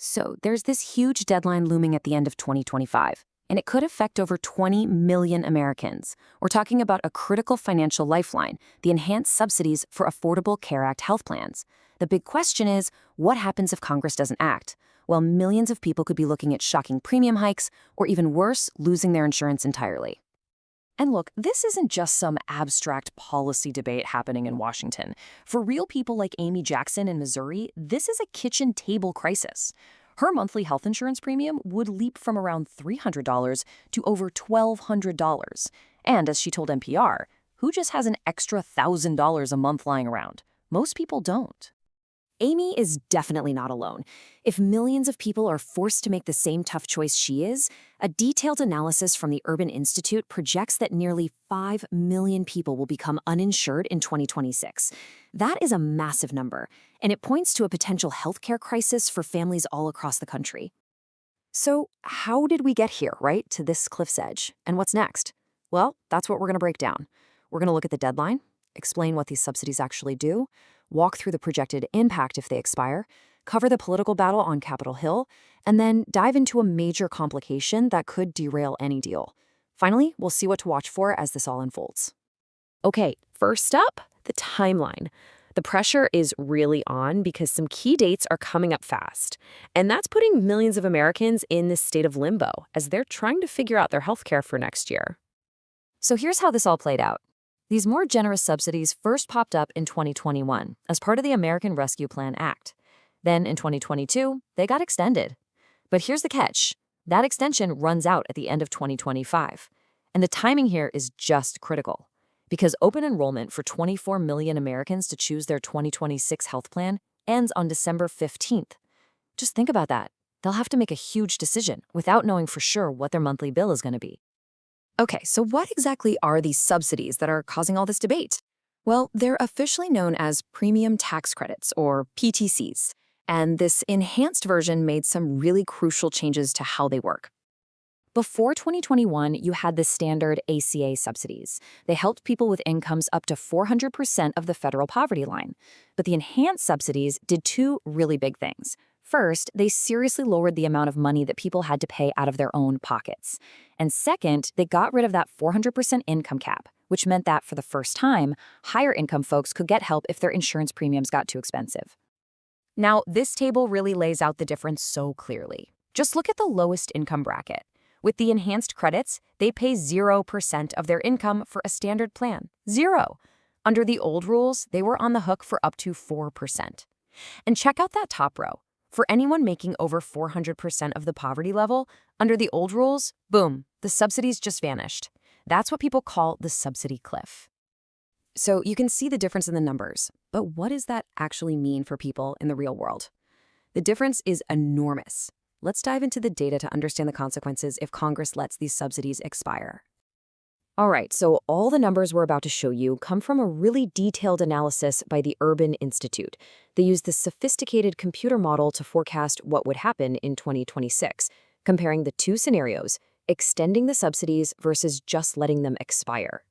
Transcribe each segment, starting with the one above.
So there's this huge deadline looming at the end of 2025, and it could affect over 20 million Americans. We're talking about a critical financial lifeline, the enhanced subsidies for Affordable Care Act health plans. The big question is, what happens if Congress doesn't act? Well, millions of people could be looking at shocking premium hikes, or even worse, losing their insurance entirely. And look, this isn't just some abstract policy debate happening in Washington. For real people like Amy Jackson in Missouri, this is a kitchen table crisis. Her monthly health insurance premium would leap from around $300 to over $1,200. And as she told NPR, who just has an extra $1,000 a month lying around? Most people don't. Amy is definitely not alone. If millions of people are forced to make the same tough choice she is, a detailed analysis from the Urban Institute projects that nearly 5 million people will become uninsured in 2026. That is a massive number, and it points to a potential healthcare crisis for families all across the country. So how did we get here, right, to this cliff's edge? And what's next? Well, that's what we're going to break down. We're going to look at the deadline, explain what these subsidies actually do, walk through the projected impact if they expire, cover the political battle on Capitol Hill, and then dive into a major complication that could derail any deal. Finally, we'll see what to watch for as this all unfolds. Okay, first up, the timeline. The pressure is really on because some key dates are coming up fast. And that's putting millions of Americans in this state of limbo as they're trying to figure out their health care for next year. So here's how this all played out. These more generous subsidies first popped up in 2021 as part of the American Rescue Plan Act. Then in 2022, they got extended. But here's the catch. That extension runs out at the end of 2025. And the timing here is just critical, because open enrollment for 24 million Americans to choose their 2026 health plan ends on December 15th. Just think about that. They'll have to make a huge decision without knowing for sure what their monthly bill is going to be. Okay, so what exactly are these subsidies that are causing all this debate? Well, they're officially known as premium tax credits, or PTCs, and this enhanced version made some really crucial changes to how they work. Before 2021, you had the standard ACA subsidies. They helped people with incomes up to 400% of the federal poverty line. But the enhanced subsidies did two really big things. First, they seriously lowered the amount of money that people had to pay out of their own pockets. And second, they got rid of that 400% income cap, which meant that for the first time, higher income folks could get help if their insurance premiums got too expensive. Now, this table really lays out the difference so clearly. Just look at the lowest income bracket. With the enhanced credits, they pay 0% of their income for a standard plan. 0. Under the old rules, they were on the hook for up to 4%. And check out that top row. For anyone making over 400% of the poverty level, under the old rules, boom, the subsidies just vanished. That's what people call the subsidy cliff. So you can see the difference in the numbers, but what does that actually mean for people in the real world? The difference is enormous. Let's dive into the data to understand the consequences if Congress lets these subsidies expire. All right, so all the numbers we're about to show you come from a really detailed analysis by the Urban Institute. They used this sophisticated computer model to forecast what would happen in 2026, comparing the two scenarios, extending the subsidies versus just letting them expire.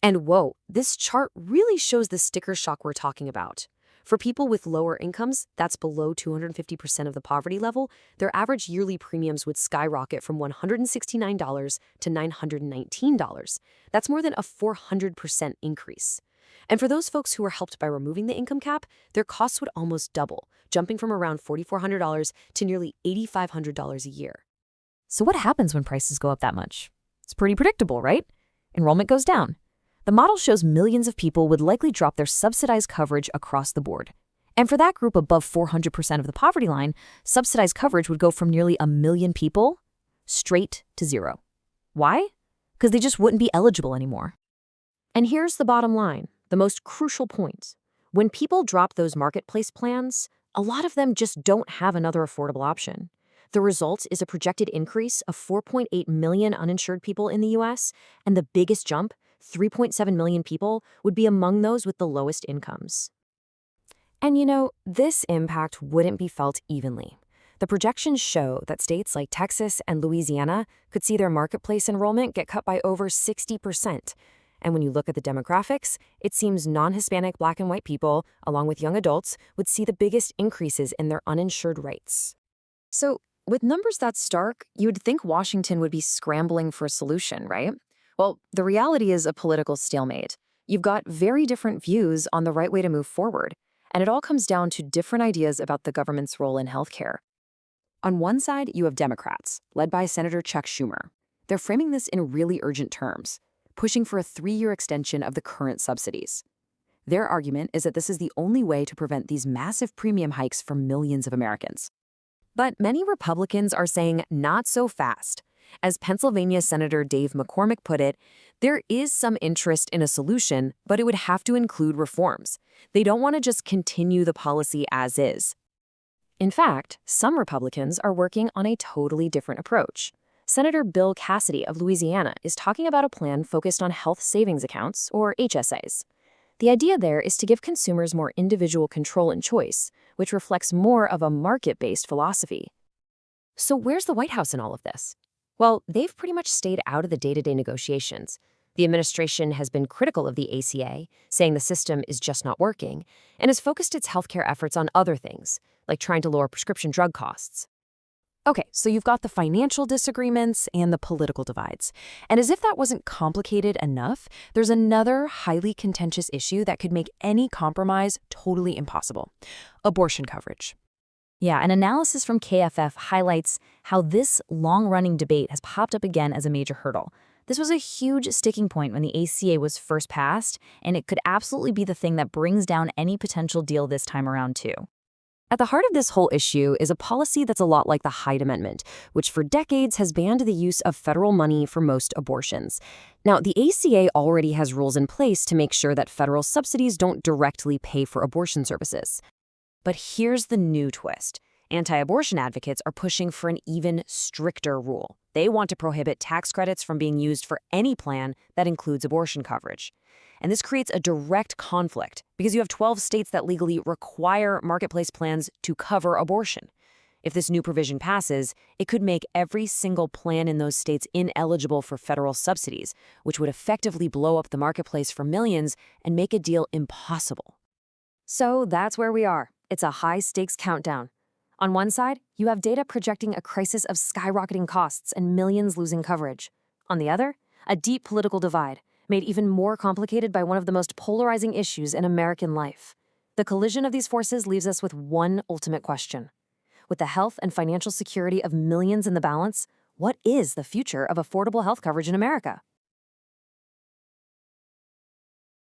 And whoa, this chart really shows the sticker shock we're talking about. For people with lower incomes, that's below 250% of the poverty level, their average yearly premiums would skyrocket from $169 to $919. That's more than a 400% increase. And for those folks who were helped by removing the income cap, their costs would almost double, jumping from around $4,400 to nearly $8,500 a year. So what happens when prices go up that much? It's pretty predictable, right? Enrollment goes down. The model shows millions of people would likely drop their subsidized coverage across the board. And for that group above 400% of the poverty line, subsidized coverage would go from nearly 1 million people straight to 0. Why? Because they just wouldn't be eligible anymore. And here's the bottom line, the most crucial point. When people drop those marketplace plans, a lot of them just don't have another affordable option. The result is a projected increase of 4.8 million uninsured people in the U.S., and the biggest jump, 3.7 million people, would be among those with the lowest incomes. And you know, this impact wouldn't be felt evenly. The projections show that states like Texas and Louisiana could see their marketplace enrollment get cut by over 60%. And when you look at the demographics, it seems non-Hispanic Black and white people, along with young adults, would see the biggest increases in their uninsured rates. So, with numbers that stark, you would think Washington would be scrambling for a solution, right? Well, the reality is a political stalemate. You've got very different views on the right way to move forward, and it all comes down to different ideas about the government's role in healthcare. On one side, you have Democrats, led by Senator Chuck Schumer. They're framing this in really urgent terms, pushing for a 3-year extension of the current subsidies. Their argument is that this is the only way to prevent these massive premium hikes for millions of Americans. But many Republicans are saying not so fast. As Pennsylvania Senator Dave McCormick put it, there is some interest in a solution, but it would have to include reforms. They don't want to just continue the policy as is. In fact, some Republicans are working on a totally different approach. Senator Bill Cassidy of Louisiana is talking about a plan focused on health savings accounts, or HSAs. The idea there is to give consumers more individual control and choice, which reflects more of a market-based philosophy. So where's the White House in all of this? Well, they've pretty much stayed out of the day-to-day negotiations. The administration has been critical of the ACA, saying the system is just not working, and has focused its healthcare efforts on other things, like trying to lower prescription drug costs. Okay, so you've got the financial disagreements and the political divides. And as if that wasn't complicated enough, there's another highly contentious issue that could make any compromise totally impossible: abortion coverage. Yeah, an analysis from KFF highlights how this long-running debate has popped up again as a major hurdle. This was a huge sticking point when the ACA was first passed, and it could absolutely be the thing that brings down any potential deal this time around, too. At the heart of this whole issue is a policy that's a lot like the Hyde Amendment, which for decades has banned the use of federal money for most abortions. Now, the ACA already has rules in place to make sure that federal subsidies don't directly pay for abortion services. But here's the new twist. Anti-abortion advocates are pushing for an even stricter rule. They want to prohibit tax credits from being used for any plan that includes abortion coverage. And this creates a direct conflict because you have 12 states that legally require marketplace plans to cover abortion. If this new provision passes, it could make every single plan in those states ineligible for federal subsidies, which would effectively blow up the marketplace for millions and make a deal impossible. So that's where we are. It's a high-stakes countdown. On one side, you have data projecting a crisis of skyrocketing costs and millions losing coverage. On the other, a deep political divide, made even more complicated by one of the most polarizing issues in American life. The collision of these forces leaves us with one ultimate question. With the health and financial security of millions in the balance, what is the future of affordable health coverage in America?